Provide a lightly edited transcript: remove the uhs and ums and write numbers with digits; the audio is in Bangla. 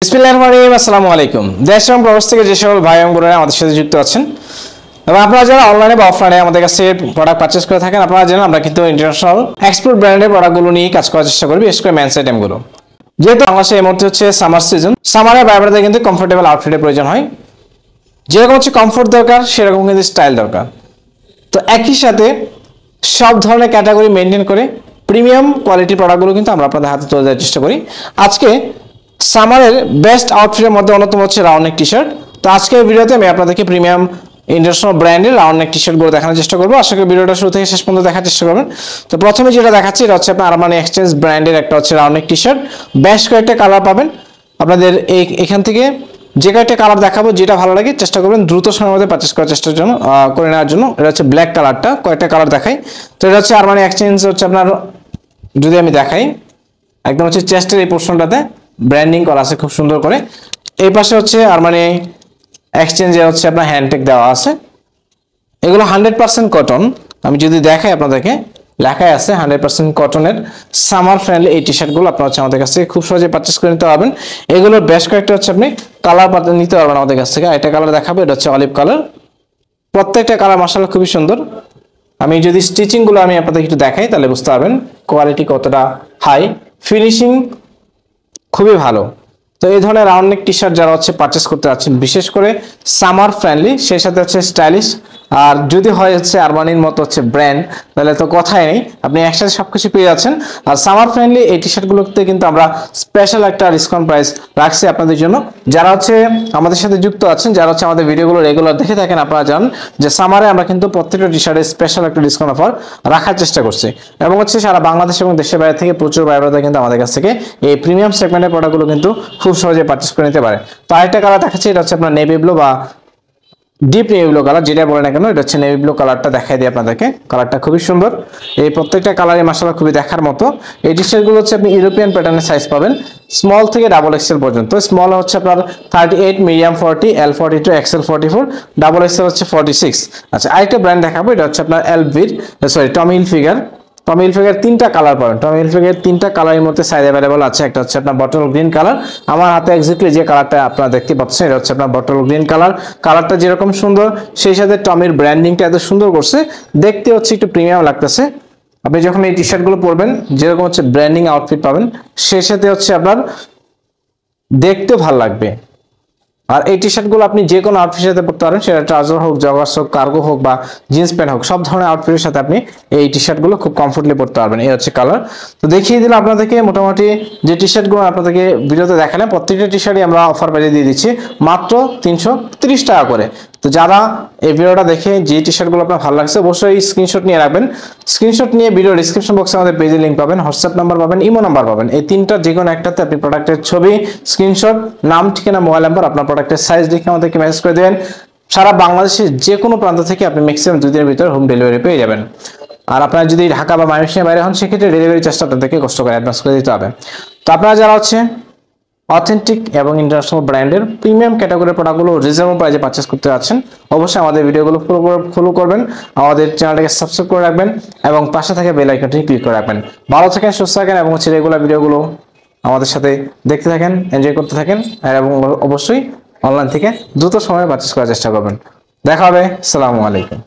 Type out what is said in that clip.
বিসমিল্লাহির আসসালামু আলাইকুম। দেশ এবং প্রবাস থেকে যে সকল ভাই এবং বোনেরা আমাদের সাথে যুক্ত আছেন এবং আপনারা যারা অনলাইনে বা অফলাইনে আমাদের কাছে প্রোডাক্ট পারচেজ করে থাকেন, আপনারা জানেন আমরা কিন্তু ইন্টারন্যাশনাল এক্সপোর্ট ব্র্যান্ডের প্রোডাক্টগুলো নিয়ে কাজ করার চেষ্টা করি, বিশেষ করে মেন্স আইটেমগুলো। যেহেতু বাংলাদেশে এই মুহূর্তে হচ্ছে সামার সিজন, সামারে বাইরে কিন্তু কমফোর্টেবল আউটফিটের প্রয়োজন হয়। যেরকম হচ্ছে কমফোর্ট দরকার, সেরকম কিন্তু স্টাইল দরকার। তো একই সাথে সব ধরনের ক্যাটাগরি মেনটেন করে প্রিমিয়াম কোয়ালিটির প্রোডাক্টগুলো কিন্তু আমরা আপনাদের হাতে তুলে দেওয়ার চেষ্টা করি। আজকে সামারের বেস্ট আউটফিটের মধ্যে অন্যতম হচ্ছে রাউন্ড নেক টি শার্ট। তো আজকের ভিডিওতে আমি আপনাদেরকে প্রিমিয়াম ইন্টারন্যাশনাল ব্র্যান্ডের রাউন্ড নেক টি শার্টগুলো দেখানোর চেষ্টা করবো। আশা করি ভিডিওটা শুরু থেকে শেষ পর্যন্ত দেখার চেষ্টা করবেন। তো প্রথমে যেটা দেখাচ্ছি এটা হচ্ছে আপনার আরমানি এক্সচেঞ্জ ব্র্যান্ডের একটা হচ্ছে রাউন্ড নেক টি শার্ট। বেশ কয়েকটা কালার পাবেন আপনাদের এখান থেকে। যে কয়েকটা কালার দেখাবো, যেটা ভালো লাগে চেষ্টা করবেন দ্রুত সময়ের মধ্যে পারচেজ করার চেষ্টার জন্য করে নেওয়ার জন্য। এটা হচ্ছে ব্ল্যাক কালারটা, কয়েকটা কালার দেখাই। তো এটা হচ্ছে আরমানি এক্সচেঞ্জ হচ্ছে আপনার, যদি আমি দেখাই একদম হচ্ছে চেস্টের এই পোর্শনটাতে ব্র্যান্ডিং করা আছে খুব সুন্দর করে। এই পাশে হচ্ছে আরমানি এক্সচেঞ্জে হচ্ছে আপনার হ্যান্ডটেক দেওয়া আছে। এগুলো 100% কটন। আমি যদি দেখাই আপনাদেরকে, লেখাই আছে 100% কটনের সামার ফ্রেন্ডলি এই টি শার্টগুলো আপনারা হচ্ছে আমাদের কাছ থেকে খুব সহজে পারচেজ করে নিতে পারবেন। এগুলোর বেশ কয়েকটা হচ্ছে আপনি কালার নিতে পারবেন আমাদের কাছ থেকে। একটা কালার দেখাবো, এটা হচ্ছে অলিভ কালার। প্রত্যেকটা কালার মাশাআল্লাহ খুবই সুন্দর। আমি যদি স্টিচিংগুলো আমি আপনাদের একটু দেখাই তাহলে বুঝতে পারবেন কোয়ালিটি কতটা হাই, ফিনিশিং খুবই ভালো। তো এই ধরনের রাউন্ড নেক টি শার্ট যারা হচ্ছে পারচেস করতে যাচ্ছেন, বিশেষ করে সামার ফ্রেন্ডলি, সেই সাথে হচ্ছে স্টাইলিশ, আর যদি হয় হচ্ছে আরমানির মতো হচ্ছে ব্র্যান্ড, তাহলে তো কথাই নেই, আপনি একসাথে সবকিছু পেয়ে যাচ্ছেন। আর সামার ফ্রেন্ডলি এই টি শার্টগুলোতে কিন্তু আমরা স্পেশাল একটা ডিসকাউন্ট প্রাইস রাখছি আপনাদের জন্য। যারা হচ্ছে আমাদের সাথে যুক্ত আছেন, যারা হচ্ছে আমাদের ভিডিওগুলো রেগুলার দেখে থাকেন, আপনারা জানেন যে সামারে আমরা কিন্তু প্রত্যেকটা টি শার্টে স্পেশাল একটা ডিসকাউন্ট অফার রাখার চেষ্টা করছি। এবং হচ্ছে সারা বাংলাদেশ এবং দেশের বাইরে থেকে প্রচুর বাইরে কিন্তু আমাদের কাছ থেকে এই প্রিমিয়াম সেগমেন্টের প্রোডাক্টগুলো কিন্তু খুব সহজে পারচেজ করে নিতে পারে। তো আরেকটা কালার দেখাচ্ছি, এটা হচ্ছে আপনার নেভি ব্লু বা ডিপ নেভি ব্লু কালার, যেটা বলে না কেন, এটা হচ্ছে নেভি ব্লু কালারটা দেখাই দিই আপনাদেরকে। কালারটা খুবই সুন্দর। এই প্রত্যেকটা কালারই মাশাআল্লাহ খুবই দেখার মতো। এই টি শার্টগুলো হচ্ছে আপনি ইউরোপিয়ান প্যাটার্নের সাইজ পাবেন, স্মল থেকে ডাবল এক্সেল পর্যন্ত। স্মল হচ্ছে আপনার 38, medium 40, L42, XL 44, double XL হচ্ছে 46। আচ্ছা, আরেকটা ব্র্যান্ড দেখাবো, এটা হচ্ছে আপনার টমি হিলফিগার। টমি হিলফিগার তিনটা কালার পাবেন। টমি হিলফিগার তিনটা কালারের মধ্যে সাইজ অ্যাভেলেবল আছে। একটা হচ্ছে আপনার বটল গ্রিন কালার, আমার হাতে এক্স্যাক্টলি যে কালারটা আপনারা দেখতে পাচ্ছেন এটা হচ্ছে আপনার বটল গ্রিন কালার। কালারটা যেরকম সুন্দর, সেই সাথে টমির ব্র্যান্ডিংটা এত সুন্দর করছে, দেখতে হচ্ছে একটু প্রিমিয়াম লাগতেছে। আপনি যখন এই টি শার্টগুলো পরবেন, যেরকম হচ্ছে ব্র্যান্ডিং আউটফিট পাবেন, সেই সাথে হচ্ছে আপনার দেখতেও ভালো লাগবে। আর এই টি শার্টগুলো আপনি যে কোনো আউটফিটের সাথে পরতে পারেন, সেটা ট্রাউজার হোক, জগার্স হোক, কার্গো হোক বা জিন্স প্যান্ট হোক, সব ধরনের আউটফিটের সাথে আপনি এই টি শার্টগুলো খুব কমফোর্টলি পরতে পারবেন। এই হচ্ছে কালার। তো দেখিয়ে দিলাম আপনাদেরকে মোটামুটি যে টি শার্টগুলো আপনাদেরকে ভিডিওতে দেখালাম, প্রত্যেকটা টি শার্টই আমরা অফার প্রাইসে দিয়ে দিচ্ছি মাত্র 330 টাকা করে। তো যারা এই ভিডিওটা দেখে যে টি শার্টগুলো আপনার ভালো লাগছে, অবশ্যই স্ক্রিনশট নিয়ে রাখবেন। স্ক্রিনশট নিয়ে ভিডিও ডিসক্রিপশন বক্সে আমাদের পেজে লিঙ্ক পাবেন, হোয়াটসঅ্যাপ নাম্বার পাবেন, ইমো নাম্বার পাবেন। এই তিনটা যে কোনো একটাতে আপনি প্রোডাক্টের ছবি, স্ক্রিনশট, নাম, ঠিকানা, মোবাইল নাম্বার, আপনার প্রোডাক্টের সাইজ দেখে আমাদেরকে মেসেজ করে দেবেন। সারা বাংলাদেশের যে কোনো প্রান্ত থেকে আপনি ম্যাক্সিমাম 2 দিনের ভিতরে হোম ডেলিভারি পেয়ে যাবেন। আর আপনারা যদি ঢাকা বা ময়মনসিংহের বাইরে হন, সেক্ষেত্রে ডেলিভারি চার্জটা আপনাদেরকে কষ্ট করে অ্যাডভান্স করে দিতে হবে। তো আপনারা যারা হচ্ছে অথেন্টিক এবং ইন্টারন্যাশনাল ব্র্যান্ডের প্রিমিয়াম ক্যাটাগরির প্রোডাক্টগুলো রিজনেবল প্রাইসে পারচেজ করতে যাচ্ছেন, অবশ্যই আমাদের ভিডিওগুলো ফলো করবেন, আমাদের চ্যানেলটাকে সাবস্ক্রাইব করে রাখবেন এবং পাশে থাকা বেল আইকনটি ক্লিক করে রাখবেন। ভালো থাকেন, সুস্থ থাকেন এবং হচ্ছে রেগুলার ভিডিওগুলো আমাদের সাথে দেখতে থাকেন, এনজয় করতে থাকেন এবং অবশ্যই অনলাইন থেকে দ্রুত সময়ে পারচেজ করার চেষ্টা করবেন। দেখা হবে। আসসালামু আলাইকুম।